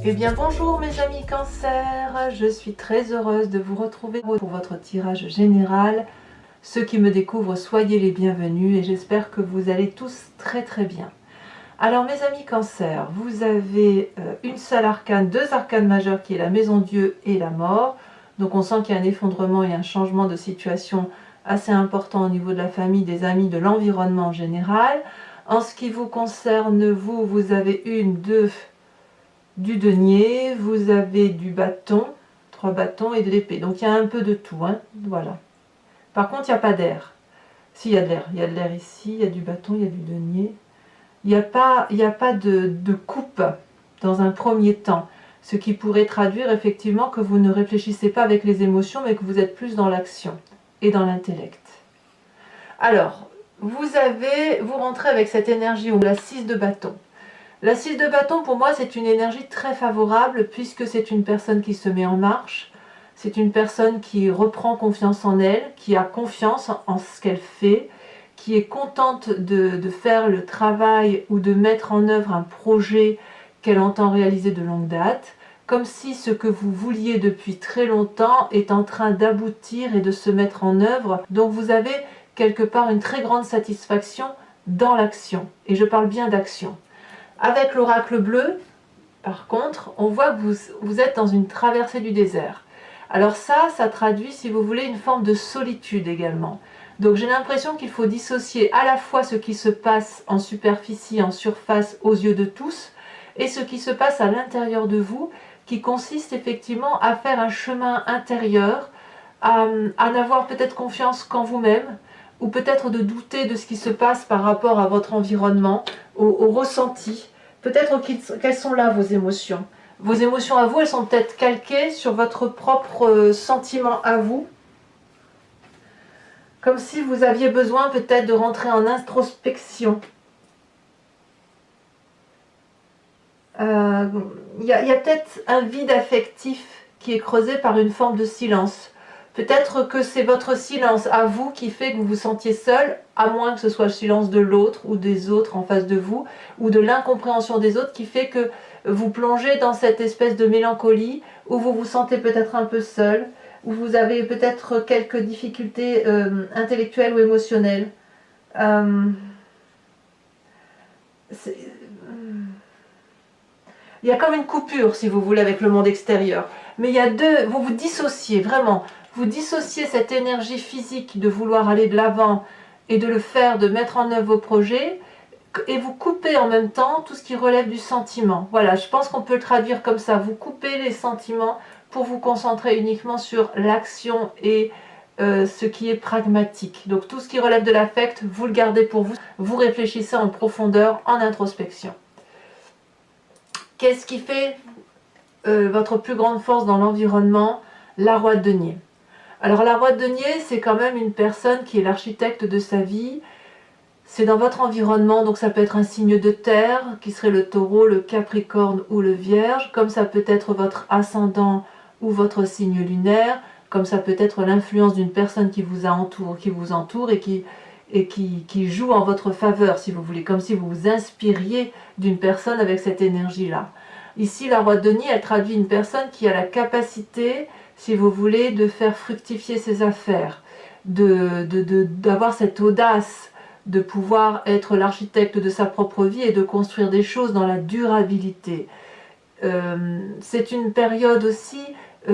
Eh bien bonjour mes amis Cancer, je suis très heureuse de vous retrouver pour votre tirage général. Ceux qui me découvrent, soyez les bienvenus et j'espère que vous allez tous très bien. Alors mes amis Cancer, vous avez une seule arcane, deux arcanes majeures qui est la Maison Dieu et la mort. Donc on sent qu'il y a un effondrement et un changement de situation assez important au niveau de la famille, des amis, de l'environnement en général. En ce qui vous concerne, vous avez une, deux, du denier, vous avez du bâton, 3 bâtons et de l'épée. Donc il y a un peu de tout, hein, voilà. Par contre, il n'y a pas d'air. Si, il y a de l'air. Il y a de l'air ici, il y a du bâton, il y a du denier. Il n'y a pas de coupe dans un premier temps. Ce qui pourrait traduire effectivement que vous ne réfléchissez pas avec les émotions, mais que vous êtes plus dans l'action et dans l'intellect. Alors, vous rentrez avec cette énergie, ou la 6 de bâton. La 6 de bâton, pour moi, c'est une énergie très favorable puisque c'est une personne qui se met en marche, c'est une personne qui reprend confiance en elle, qui a confiance en ce qu'elle fait, qui est contente de faire le travail ou de mettre en œuvre un projet qu'elle entend réaliser de longue date, comme si ce que vous vouliez depuis très longtemps est en train d'aboutir et de se mettre en œuvre. Donc vous avez quelque part une très grande satisfaction dans l'action. Et je parle bien d'action. Avec l'oracle bleu, par contre, on voit que vous êtes dans une traversée du désert. Alors ça traduit, si vous voulez, une forme de solitude également. Donc j'ai l'impression qu'il faut dissocier à la fois ce qui se passe en superficie, en surface, aux yeux de tous, et ce qui se passe à l'intérieur de vous, qui consiste effectivement à faire un chemin intérieur, à n'avoir peut-être confiance qu'en vous-même, ou peut-être de douter de ce qui se passe par rapport à votre environnement, au ressenti. Peut-être quelles sont là vos émotions. Vos émotions à vous, elles sont peut-être calquées sur votre propre sentiment à vous. Comme si vous aviez besoin peut-être de rentrer en introspection. Il y a peut-être un vide affectif qui est creusé par une forme de silence. Peut-être que c'est votre silence à vous qui fait que vous vous sentiez seul, à moins que ce soit le silence de l'autre ou des autres en face de vous, ou de l'incompréhension des autres qui fait que vous plongez dans cette espèce de mélancolie, où vous vous sentez peut-être un peu seul, où vous avez peut-être quelques difficultés intellectuelles ou émotionnelles. Il y a comme une coupure, si vous voulez, avec le monde extérieur. Mais il y a vous vous dissociez, vraiment. Vous dissociez cette énergie physique de vouloir aller de l'avant et de le faire, de mettre en œuvre vos projets, et vous coupez en même temps tout ce qui relève du sentiment. Voilà, je pense qu'on peut le traduire comme ça. Vous coupez les sentiments pour vous concentrer uniquement sur l'action et ce qui est pragmatique. Donc tout ce qui relève de l'affect, vous le gardez pour vous. Vous réfléchissez en profondeur, en introspection. Qu'est-ce qui fait votre plus grande force dans l'environnement? La Roi de denier. Alors la Roi de denier, c'est quand même une personne qui est l'architecte de sa vie. C'est dans votre environnement, donc ça peut être un signe de terre, qui serait le taureau, le capricorne ou le vierge, comme ça peut être votre ascendant ou votre signe lunaire, comme ça peut être l'influence d'une personne qui vous entoure et qui joue en votre faveur, si vous voulez, comme si vous vous inspiriez d'une personne avec cette énergie-là. Ici, la Roi de denier, elle traduit une personne qui a la capacité, si vous voulez, de faire fructifier ses affaires, d'avoir cette audace, de pouvoir être l'architecte de sa propre vie et de construire des choses dans la durabilité. C'est une période aussi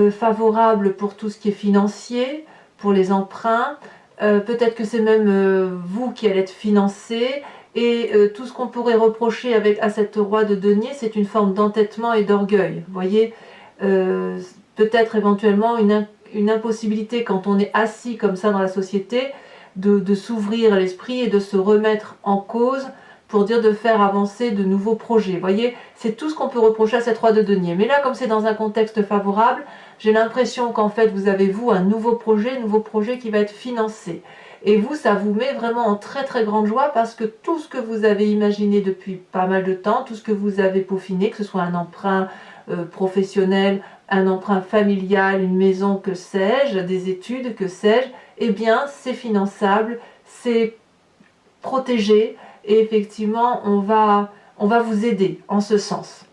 favorable pour tout ce qui est financier, pour les emprunts. Peut-être que c'est même vous qui allez être financé, et tout ce qu'on pourrait reprocher à cette Roi de denier, c'est une forme d'entêtement et d'orgueil. Vous voyez, peut-être éventuellement une impossibilité quand on est assis comme ça dans la société, de s'ouvrir l'esprit et de se remettre en cause pour dire de faire avancer de nouveaux projets. Vous voyez, c'est tout ce qu'on peut reprocher à cette Roi de denier. Mais là, comme c'est dans un contexte favorable, j'ai l'impression qu'en fait, vous avez, vous, un nouveau projet qui va être financé. Et vous, ça vous met vraiment en très grande joie parce que tout ce que vous avez imaginé depuis pas mal de temps, tout ce que vous avez peaufiné, que ce soit un emprunt professionnel, un emprunt familial, une maison, que sais-je, des études, que sais-je, eh bien, c'est finançable, c'est protégé, et effectivement, on va vous aider en ce sens.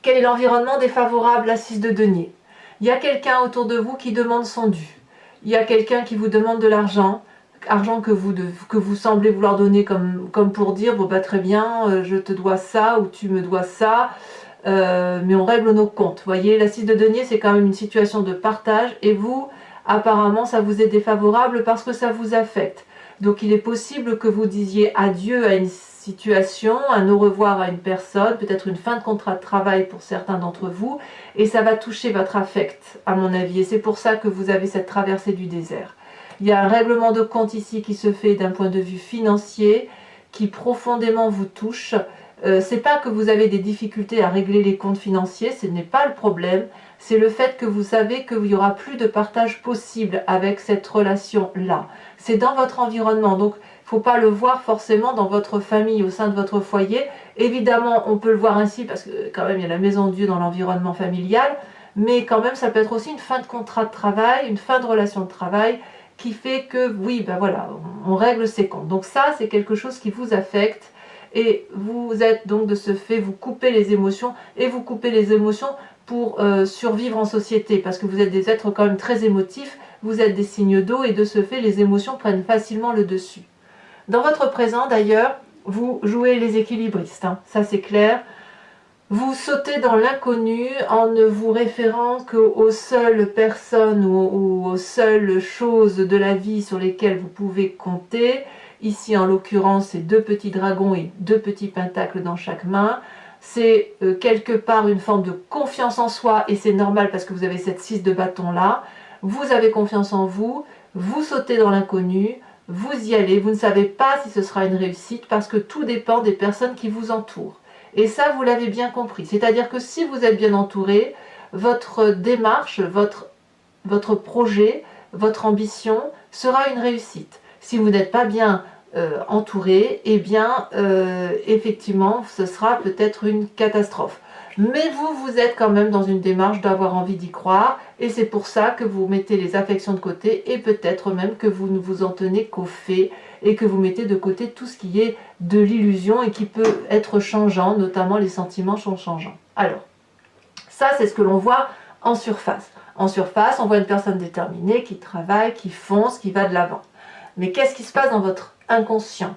Quel est l'environnement défavorable? La 6 de denier. Il y a quelqu'un autour de vous qui demande son dû. Il y a quelqu'un qui vous demande de l'argent, argent que vous semblez vouloir donner comme pour dire, bon bah très bien, je te dois ça ou tu me dois ça, mais on règle nos comptes. Vous voyez, la 6 de denier, c'est quand même une situation de partage, et vous, apparemment, ça vous est défavorable parce que ça vous affecte. Donc il est possible que vous disiez adieu à une situation, un au revoir à une personne, peut-être une fin de contrat de travail pour certains d'entre vous, et ça va toucher votre affect, à mon avis, et c'est pour ça que vous avez cette traversée du désert. Il y a un règlement de compte ici qui se fait d'un point de vue financier, qui profondément vous touche. C'est pas que vous avez des difficultés à régler les comptes financiers, ce n'est pas le problème, c'est le fait que vous savez qu'il n'y aura plus de partage possible avec cette relation-là. C'est dans votre environnement, donc il ne faut pas le voir forcément dans votre famille, au sein de votre foyer. Évidemment, on peut le voir ainsi, parce que quand même il y a la maison de Dieu dans l'environnement familial, mais quand même ça peut être aussi une fin de contrat de travail, une fin de relation de travail, qui fait que, oui, ben voilà, on règle ses comptes. Donc ça, c'est quelque chose qui vous affecte, et vous êtes donc de ce fait, vous coupez les émotions, et vous coupez les émotions pour survivre en société, parce que vous êtes des êtres quand même très émotifs, vous êtes des signes d'eau, et de ce fait, les émotions prennent facilement le dessus. Dans votre présent, d'ailleurs, vous jouez les équilibristes, hein, ça c'est clair. Vous sautez dans l'inconnu en ne vous référant qu'aux seules personnes ou aux seules choses de la vie sur lesquelles vous pouvez compter. Ici, en l'occurrence, c'est 2 petits dragons et 2 petits pentacles dans chaque main. C'est quelque part une forme de confiance en soi, et c'est normal parce que vous avez cette 6 de bâton là. Vous avez confiance en vous, vous sautez dans l'inconnu, vous y allez, vous ne savez pas si ce sera une réussite parce que tout dépend des personnes qui vous entourent. Et ça, vous l'avez bien compris. C'est-à-dire que si vous êtes bien entouré, votre démarche, votre projet, votre ambition sera une réussite. Si vous n'êtes pas bien entouré, eh bien, effectivement, ce sera peut-être une catastrophe. Mais vous êtes quand même dans une démarche d'avoir envie d'y croire, et c'est pour ça que vous mettez les affections de côté, et peut-être même que vous ne vous en tenez qu'aux faits, et que vous mettez de côté tout ce qui est de l'illusion et qui peut être changeant, notamment les sentiments sont changeants. Alors, ça c'est ce que l'on voit en surface. En surface, on voit une personne déterminée qui travaille, qui fonce, qui va de l'avant. Mais qu'est-ce qui se passe dans votre inconscient?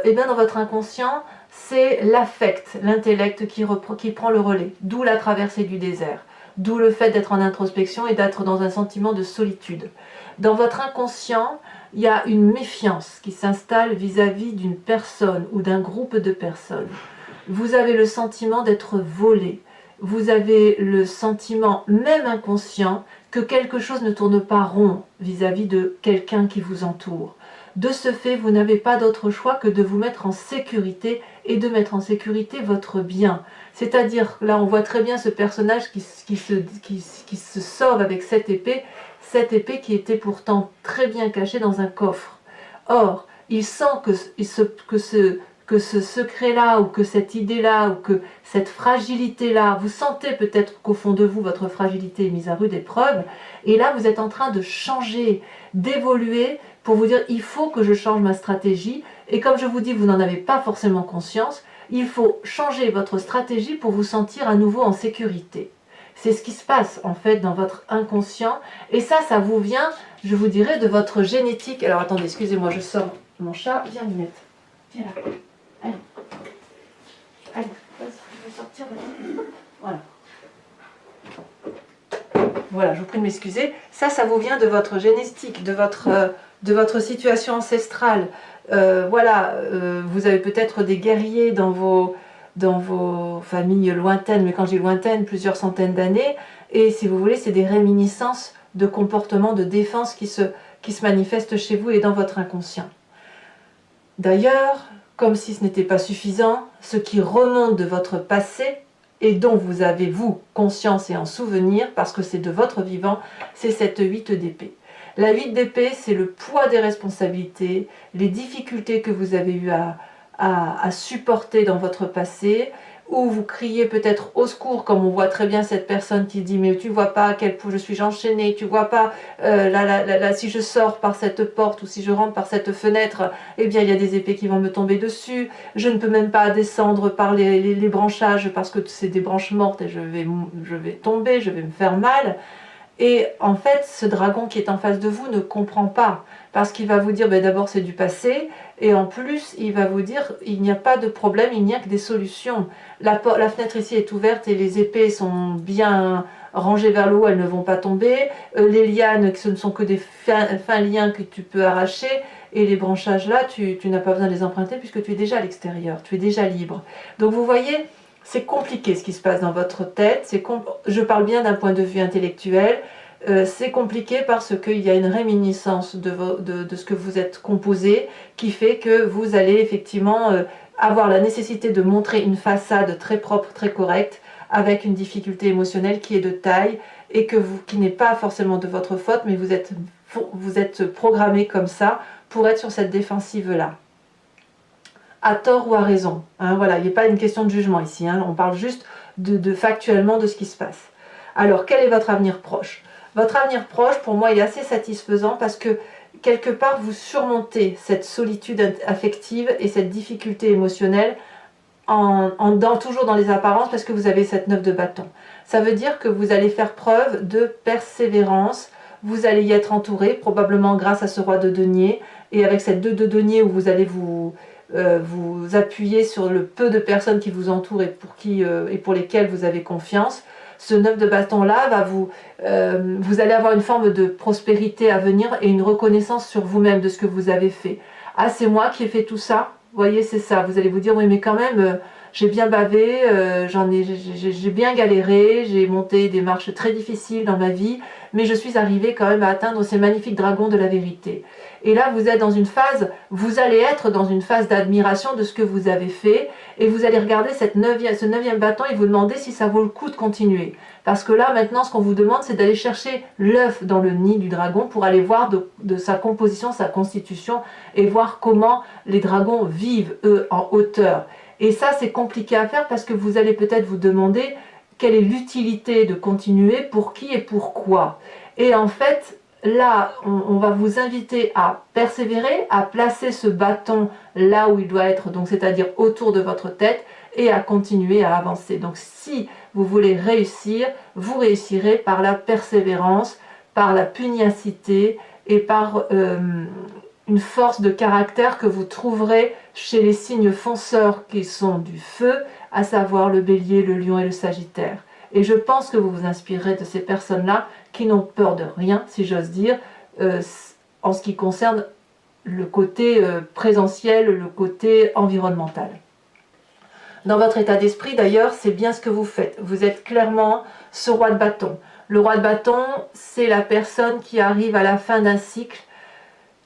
Eh bien, dans votre inconscient, c'est l'affect, l'intellect qui prend le relais, d'où la traversée du désert, d'où le fait d'être en introspection et d'être dans un sentiment de solitude. Dans votre inconscient, il y a une méfiance qui s'installe vis-à-vis d'une personne ou d'un groupe de personnes. Vous avez le sentiment d'être volé, vous avez le sentiment, même inconscient, que quelque chose ne tourne pas rond vis-à-vis de quelqu'un qui vous entoure. De ce fait, vous n'avez pas d'autre choix que de vous mettre en sécurité et de mettre en sécurité votre bien. C'est-à-dire, là on voit très bien ce personnage qui se sauve avec cette épée qui était pourtant très bien cachée dans un coffre. Or, il sent que ce secret-là, ou que cette idée-là, ou que cette fragilité-là, vous sentez peut-être qu'au fond de vous, votre fragilité est mise à rude épreuve, et là vous êtes en train de changer, d'évoluer, pour vous dire il faut que je change ma stratégie, et comme je vous dis, vous n'en avez pas forcément conscience, il faut changer votre stratégie pour vous sentir à nouveau en sécurité. C'est ce qui se passe en fait dans votre inconscient, et ça vous vient, je vous dirais, de votre génétique. Alors attendez, excusez-moi, je sors mon chat. Viens Minette, viens là, allez, allez, je vais sortir, voilà. Voilà, je vous prie de m'excuser. Ça vous vient de votre génétique, de votre situation ancestrale. Voilà, vous avez peut-être des guerriers dans vos familles lointaines, mais quand je dis lointaines, plusieurs centaines d'années, et si vous voulez, c'est des réminiscences de comportements de défense qui se manifestent chez vous et dans votre inconscient. D'ailleurs, comme si ce n'était pas suffisant, ce qui remonte de votre passé, et dont vous avez, vous, conscience et en souvenir, parce que c'est de votre vivant, c'est cette 8 d'épée. La 8 d'épée, c'est le poids des responsabilités, les difficultés que vous avez eues à supporter dans votre passé, ou vous criez peut-être au secours, comme on voit très bien cette personne qui dit mais tu vois pas à quel point je suis enchaînée, tu vois pas si je sors par cette porte ou si je rentre par cette fenêtre, eh bien il y a des épées qui vont me tomber dessus, je ne peux même pas descendre par les branchages parce que c'est des branches mortes et je vais tomber, je vais me faire mal. Et en fait, ce dragon qui est en face de vous ne comprend pas, parce qu'il va vous dire, ben d'abord c'est du passé, et en plus il va vous dire, il n'y a pas de problème, il n'y a que des solutions. La fenêtre ici est ouverte et les épées sont bien rangées vers le haut, elles ne vont pas tomber. Les lianes, ce ne sont que des fins liens que tu peux arracher, et les branchages là, tu n'as pas besoin de les emprunter puisque tu es déjà à l'extérieur, tu es déjà libre. Donc vous voyez, c'est compliqué ce qui se passe dans votre tête, je parle bien d'un point de vue intellectuel, c'est compliqué parce qu'il y a une réminiscence de ce que vous êtes composé qui fait que vous allez effectivement avoir la nécessité de montrer une façade très propre, très correcte, avec une difficulté émotionnelle qui est de taille et qui n'est pas forcément de votre faute, mais vous êtes programmé comme ça pour être sur cette défensive-là. À tort ou à raison. Hein, voilà, il n'est pas une question de jugement ici. Hein, on parle juste factuellement de ce qui se passe. Alors, quel est votre avenir proche? Votre avenir proche, pour moi, il est assez satisfaisant parce que, quelque part, vous surmontez cette solitude affective et cette difficulté émotionnelle toujours dans les apparences parce que vous avez cette 9 de bâton. Ça veut dire que vous allez faire preuve de persévérance, vous allez y être entouré, probablement grâce à ce roi de denier, et avec cette 2 de denier où vous allez vous appuyer sur le peu de personnes qui vous entourent et pour lesquelles vous avez confiance. Ce 9 de bâton là vous allez avoir une forme de prospérité à venir et une reconnaissance sur vous-même de ce que vous avez fait. Ah, c'est moi qui ai fait tout ça, vous voyez, c'est ça. Vous allez vous dire oui, mais quand même j'ai bien bavé, j'ai bien galéré, j'ai monté des marches très difficiles dans ma vie, mais je suis arrivée quand même à atteindre ces magnifiques dragons de la vérité. Et là, vous allez être dans une phase d'admiration de ce que vous avez fait, et vous allez regarder ce 9e bâton et vous demander si ça vaut le coup de continuer. Parce que là, maintenant, ce qu'on vous demande, c'est d'aller chercher l'œuf dans le nid du dragon pour aller voir de sa composition, sa constitution, et voir comment les dragons vivent, eux, en hauteur. Et ça, c'est compliqué à faire parce que vous allez peut-être vous demander quelle est l'utilité de continuer, pour qui et pourquoi. Et en fait, là, on va vous inviter à persévérer, à placer ce bâton là où il doit être, donc c'est-à-dire autour de votre tête, et à continuer à avancer. Donc si vous voulez réussir, vous réussirez par la persévérance, par la pugnacité et par une force de caractère que vous trouverez chez les signes fonceurs qui sont du feu, à savoir le bélier, le lion et le sagittaire. Et je pense que vous vous inspirerez de ces personnes-là qui n'ont peur de rien, si j'ose dire, en ce qui concerne le côté présentiel, le côté environnemental. Dans votre état d'esprit, d'ailleurs, c'est bien ce que vous faites. Vous êtes clairement ce roi de bâton. Le roi de bâton, c'est la personne qui arrive à la fin d'un cycle,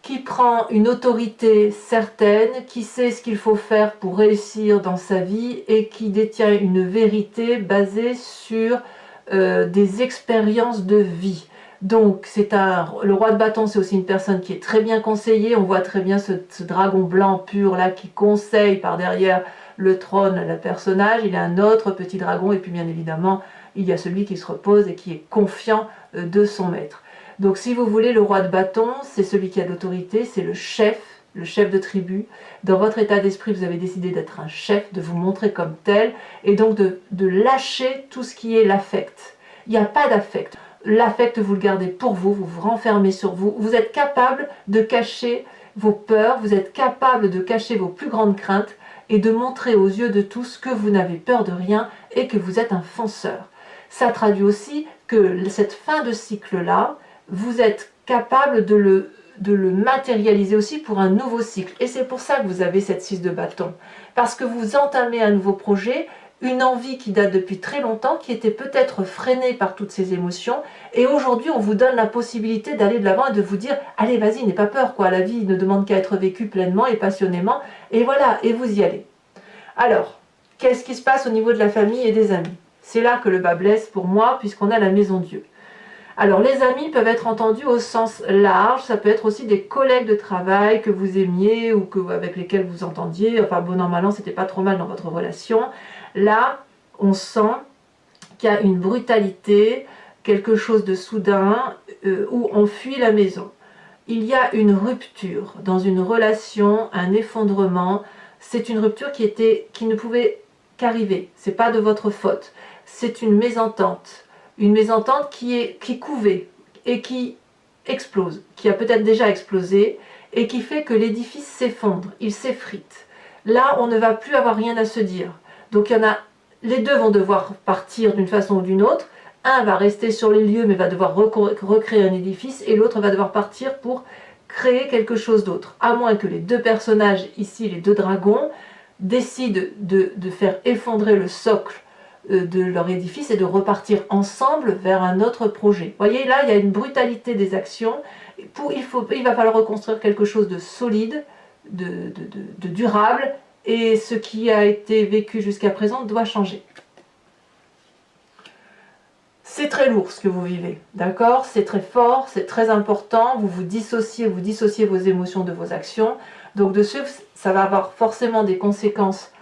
qui prend une autorité certaine, qui sait ce qu'il faut faire pour réussir dans sa vie et qui détient une vérité basée sur des expériences de vie. Donc le roi de bâton, c'est aussi une personne qui est très bien conseillée. On voit très bien ce dragon blanc pur là qui conseille par derrière le trône le personnage. Il y a un autre petit dragon et puis bien évidemment il y a celui qui se repose et qui est confiant de son maître. Donc si vous voulez, le roi de bâton, c'est celui qui a l'autorité, c'est le chef de tribu. Dans votre état d'esprit, vous avez décidé d'être un chef, de vous montrer comme tel, et donc de lâcher tout ce qui est l'affect. Il n'y a pas d'affect. L'affect, vous le gardez pour vous, vous vous renfermez sur vous. Vous êtes capable de cacher vos peurs, vous êtes capable de cacher vos plus grandes craintes et de montrer aux yeux de tous que vous n'avez peur de rien et que vous êtes un fonceur. Ça traduit aussi que cette fin de cycle-là, vous êtes capable de le matérialiser aussi pour un nouveau cycle. Et c'est pour ça que vous avez cette 6 de bâton. Parce que vous entamez un nouveau projet, une envie qui date depuis très longtemps, qui était peut-être freinée par toutes ces émotions. Et aujourd'hui, on vous donne la possibilité d'aller de l'avant et de vous dire « Allez, vas-y, n'aie pas peur, quoi. La vie ne demande qu'à être vécue pleinement et passionnément. » Et voilà, et vous y allez. Alors, qu'est-ce qui se passe au niveau de la famille et des amis? C'est là que le bas blesse pour moi, puisqu'on a la maison Dieu. Alors les amis peuvent être entendus au sens large, ça peut être aussi des collègues de travail que vous aimiez ou avec lesquels vous entendiez, enfin bon an mal an c'était pas trop mal dans votre relation. Là, on sent qu'il y a une brutalité, quelque chose de soudain, où on fuit la maison. Il y a une rupture dans une relation, un effondrement. C'est une rupture qui ne pouvait qu'arriver. C'est pas de votre faute. C'est une mésentente qui couvait et qui explose, qui a peut-être déjà explosé et qui fait que l'édifice s'effondre, il s'effrite. Là, on ne va plus avoir rien à se dire. Donc il y en a, les deux vont devoir partir d'une façon ou d'une autre. Un va rester sur les lieux mais va devoir recréer un édifice et l'autre va devoir partir pour créer quelque chose d'autre. À moins que les deux personnages, ici les deux dragons, décident de faire effondrer le socle de leur édifice et de repartir ensemble vers un autre projet. Vous voyez, là, il y a une brutalité des actions. Il va falloir reconstruire quelque chose de solide, de durable, et ce qui a été vécu jusqu'à présent doit changer. C'est très lourd ce que vous vivez, d'accord? C'est très fort, c'est très important, vous dissociez vos émotions de vos actions. Donc de ce, ça va avoir forcément des conséquences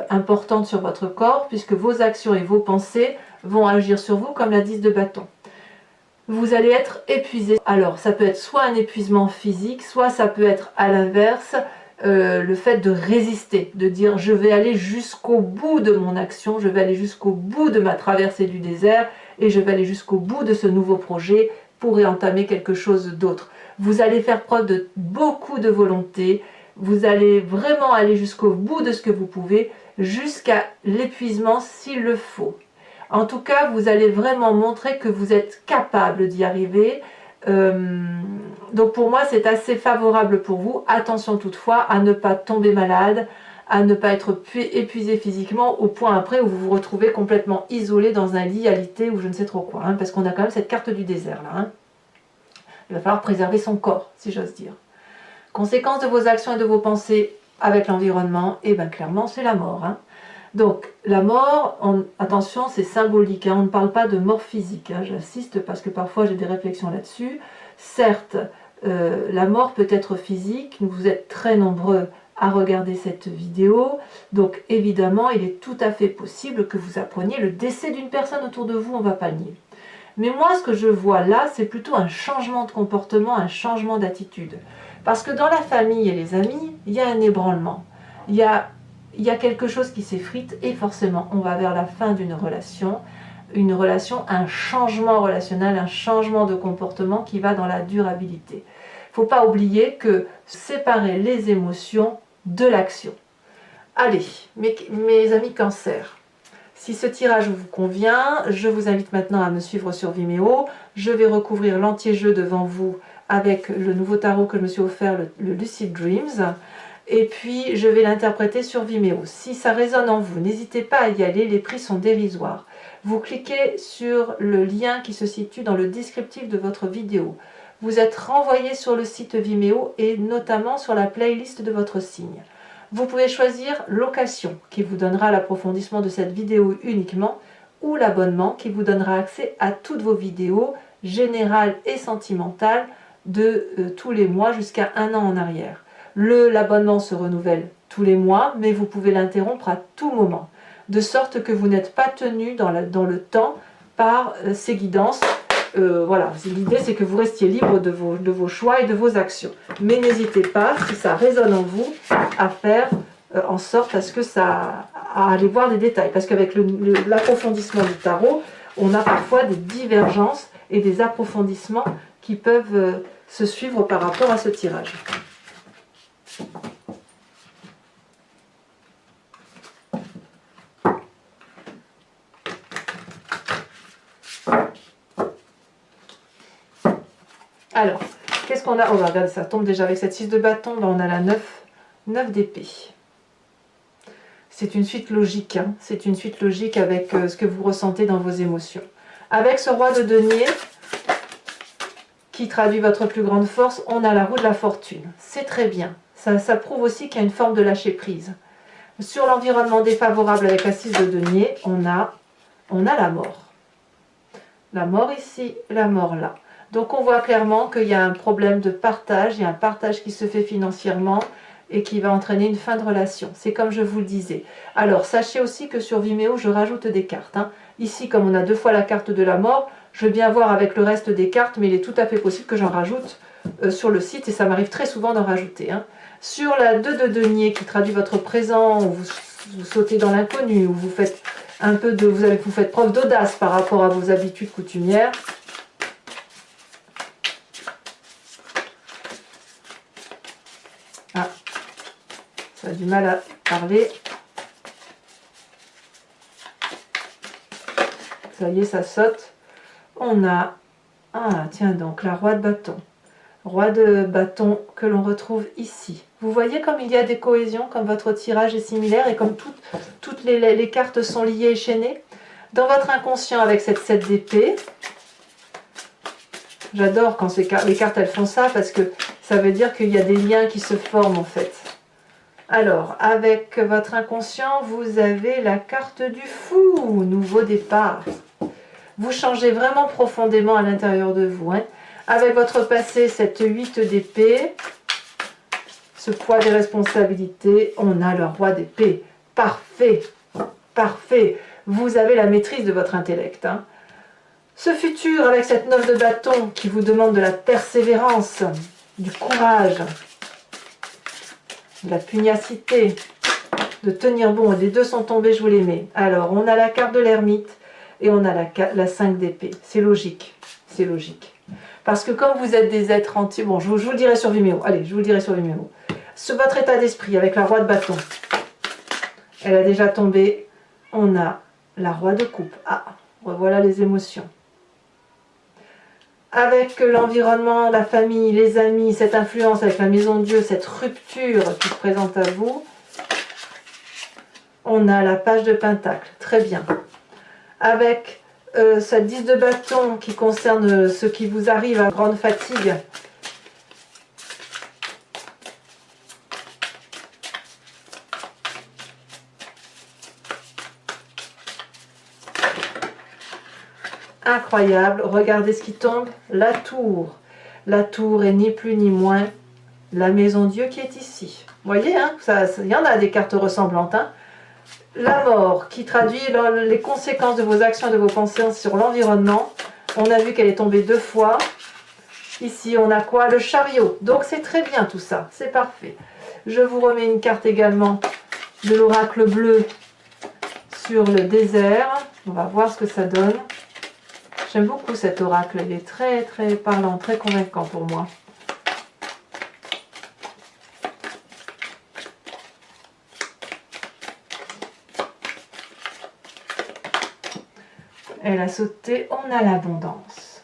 importantes sur votre corps, puisque vos actions et vos pensées vont agir sur vous comme la 10 de bâton. Vous allez être épuisé. Alors ça peut être soit un épuisement physique, soit ça peut être à l'inverse, le fait de résister, de dire je vais aller jusqu'au bout de mon action, je vais aller jusqu'au bout de ma traversée du désert et je vais aller jusqu'au bout de ce nouveau projet pour entamer quelque chose d'autre. Vous allez faire preuve de beaucoup de volonté, vous allez vraiment aller jusqu'au bout de ce que vous pouvez, jusqu'à l'épuisement s'il le faut. En tout cas, vous allez vraiment montrer que vous êtes capable d'y arriver. Donc pour moi, c'est assez favorable pour vous. Attention toutefois à ne pas tomber malade, à ne pas être épuisé physiquement au point après où vous vous retrouvez complètement isolé dans un lit alité ou je ne sais trop quoi. Hein, parce qu'on a quand même cette carte du désert là. Hein. Il va falloir préserver son corps, si j'ose dire. Conséquence de vos actions et de vos pensées avec l'environnement, et bien clairement c'est la mort. Hein. Donc la mort, attention, c'est symbolique, hein, on ne parle pas de mort physique, hein, j'insiste parce que parfois j'ai des réflexions là-dessus. Certes, la mort peut être physique, vous êtes très nombreux à regarder cette vidéo, donc évidemment il est tout à fait possible que vous appreniez le décès d'une personne autour de vous, on ne va pas le nier. Mais moi ce que je vois là, c'est plutôt un changement de comportement, un changement d'attitude. Parce que dans la famille et les amis, il y a un ébranlement, il y a quelque chose qui s'effrite et forcément on va vers la fin d'une relation, un changement relationnel, un changement de comportement qui va dans la durabilité. Il ne faut pas oublier que séparer les émotions de l'action. Allez, mes amis Cancer, si ce tirage vous convient, je vous invite maintenant à me suivre sur Vimeo. Je vais recouvrir l'entier jeu devant vous avec le nouveau tarot que je me suis offert, le Lucid Dreams. Et puis je vais l'interpréter sur Vimeo. Si ça résonne en vous, n'hésitez pas à y aller, les prix sont dérisoires. Vous cliquez sur le lien qui se situe dans le descriptif de votre vidéo. Vous êtes renvoyé sur le site Vimeo et notamment sur la playlist de votre signe. Vous pouvez choisir location qui vous donnera l'approfondissement de cette vidéo uniquement ou l'abonnement qui vous donnera accès à toutes vos vidéos générales et sentimentales de tous les mois jusqu'à 1 an en arrière. L'abonnement se renouvelle tous les mois, mais vous pouvez l'interrompre à tout moment, de sorte que vous n'êtes pas tenu dans le temps par ces guidances. Voilà, l'idée c'est que vous restiez libre de vos choix et de vos actions. Mais n'hésitez pas, si ça résonne en vous, à faire en sorte à ce que à aller voir les détails. Parce qu'avec l'approfondissement du tarot, on a parfois des divergences et des approfondissements qui peuvent se suivre par rapport à ce tirage. Alors, qu'est-ce qu'on a? Oh, regardez, ça tombe déjà avec cette 6 de bâton. Là, on a la 9 d'épée. C'est une suite logique. Hein. C'est une suite logique avec ce que vous ressentez dans vos émotions. Avec ce roi de denier, qui traduit votre plus grande force, on a la roue de la fortune. C'est très bien. Ça prouve aussi qu'il y a une forme de lâcher prise. Sur l'environnement défavorable avec la 6 de denier, on a la mort. La mort ici, la mort là. Donc on voit clairement qu'il y a un problème de partage, il y a un partage qui se fait financièrement et qui va entraîner une fin de relation. C'est comme je vous le disais. Alors, sachez aussi que sur Vimeo, je rajoute des cartes. Ici, comme on a 2 fois la carte de la mort, je veux bien voir avec le reste des cartes, mais il est tout à fait possible que j'en rajoute sur le site, et ça m'arrive très souvent d'en rajouter. Sur la 2 de denier, qui traduit votre présent, où vous sautez dans l'inconnu, où vous faites un peu de, vous faites preuve d'audace par rapport à vos habitudes coutumières. Ah, ça a du mal à parler. Ça y est, ça saute. On a, ah tiens donc, la roi de bâton. Roi de bâton que l'on retrouve ici. Vous voyez comme il y a des cohésions, comme votre tirage est similaire et comme toutes les cartes sont liées et chaînées. Dans votre inconscient avec cette 7 d'épée, j'adore quand les cartes elles font ça parce que ça veut dire qu'il y a des liens qui se forment en fait. Alors, avec votre inconscient, vous avez la carte du fou, nouveau départ. Vous changez vraiment profondément à l'intérieur de vous. Avec votre passé, cette 8 d'épée, ce poids des responsabilités, on a le roi d'épée. Parfait, parfait. Vous avez la maîtrise de votre intellect. Ce futur avec cette 9 de bâton qui vous demande de la persévérance, du courage, de la pugnacité, de tenir bon. Les deux sont tombés, je vous les mets. Alors, on a la carte de l'ermite et on a la 5 d'épée. C'est logique, c'est logique. Parce que comme vous êtes des êtres entiers, bon, je vous le dirai sur Vimeo. Allez, je vous le dirai sur Vimeo. Sur votre état d'esprit avec la roi de bâton, elle a déjà tombé. On a la roi de coupe. Ah, revoilà les émotions. Avec l'environnement, la famille, les amis, cette influence avec la maison de Dieu, cette rupture qui se présente à vous, on a la page de pentacle. Très bien. Avec cette 10 de bâton qui concerne ce qui vous arrive à grande fatigue. Incroyable, regardez ce qui tombe, la tour. La tour est ni plus ni moins la maison Dieu qui est ici. Vous voyez, il y en a des cartes ressemblantes. La mort qui traduit les conséquences de vos actions et de vos pensées sur l'environnement. On a vu qu'elle est tombée 2 fois. Ici, on a quoi? Le chariot. Donc, c'est très bien tout ça. C'est parfait. Je vous remets une carte également de l'oracle bleu sur le désert. On va voir ce que ça donne. J'aime beaucoup cet oracle. Il est très, très parlant, très convaincant pour moi. Elle a sauté, on a l'abondance.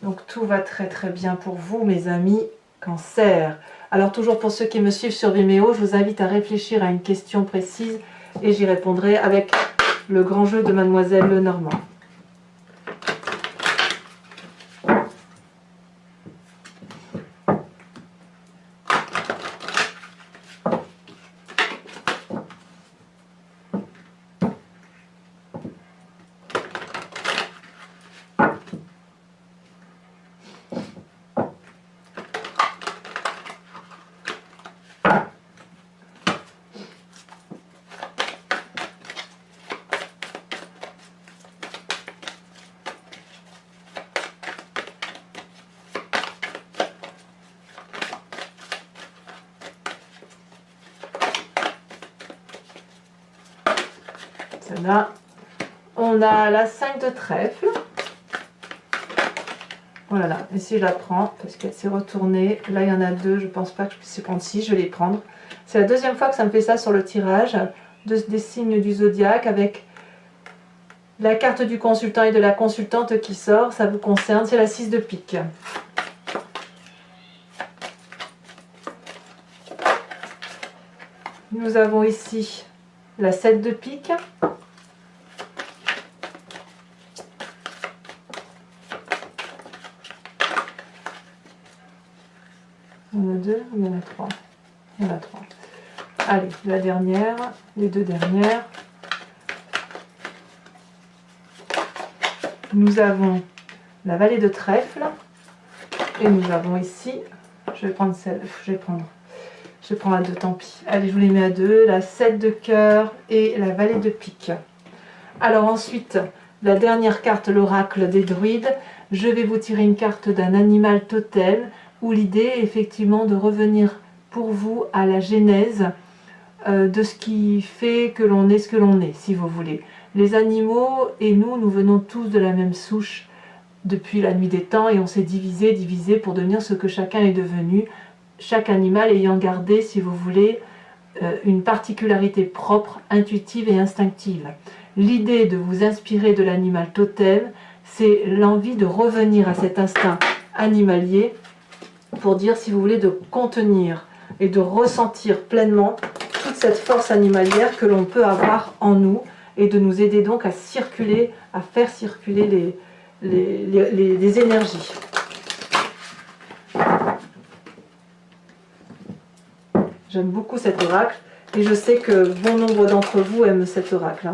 Donc tout va très très bien pour vous mes amis Cancer. Alors toujours pour ceux qui me suivent sur Vimeo, je vous invite à réfléchir à une question précise et j'y répondrai avec le grand jeu de Mademoiselle Lenormand. Là, on a la 5 de trèfle. Voilà, et si je la prends, parce qu'elle s'est retournée, là il y en a 2, je pense pas que je puisse les prendre. Si, je vais les prendre. C'est la deuxième fois que ça me fait ça sur le tirage des signes du zodiaque avec la carte du consultant et de la consultante qui sort. Ça vous concerne, c'est la 6 de pique. Nous avons ici la 7 de pique. Il y en a 2, il y en a 3. Il y en a 3. Allez, la dernière, les 2 dernières. Nous avons la vallée de trèfle. Et nous avons ici, je vais prendre celle, je vais prendre Je vais prendre à 2, tant pis. Allez, je vous les mets à 2. La 7 de cœur et la vallée de pique. Alors ensuite, la dernière carte, l'oracle des druides. Je vais vous tirer une carte d'un animal totem, où l'idée est effectivement de revenir pour vous à la genèse de ce qui fait que l'on est ce que l'on est, si vous voulez. Les animaux et nous venons tous de la même souche depuis la nuit des temps et on s'est divisé pour devenir ce que chacun est devenu, chaque animal ayant gardé, si vous voulez, une particularité propre, intuitive et instinctive. L'idée de vous inspirer de l'animal totem, c'est l'envie de revenir à cet instinct animalier pour dire, si vous voulez, de contenir et de ressentir pleinement toute cette force animalière que l'on peut avoir en nous et de nous aider donc à circuler, à faire circuler les énergies. J'aime beaucoup cet oracle et je sais que bon nombre d'entre vous aiment cet oracle.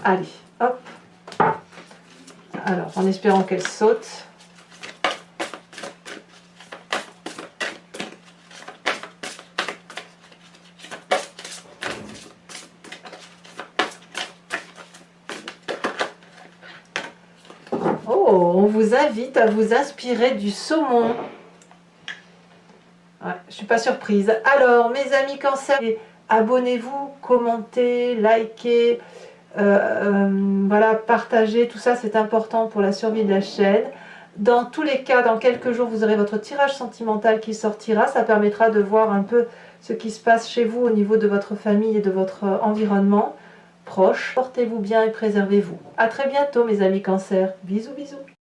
Allez, hop. Alors, en espérant qu'elle saute. Oh, on vous invite à vous inspirer du saumon. Ouais, je ne suis pas surprise. Alors, mes amis Cancer, abonnez-vous, commentez, likez, voilà, partagez. Tout ça, c'est important pour la survie de la chaîne. Dans tous les cas, dans quelques jours, vous aurez votre tirage sentimental qui sortira. Ça permettra de voir un peu ce qui se passe chez vous au niveau de votre famille et de votre environnement proche. Portez-vous bien et préservez-vous. À très bientôt, mes amis Cancer. Bisous, bisous.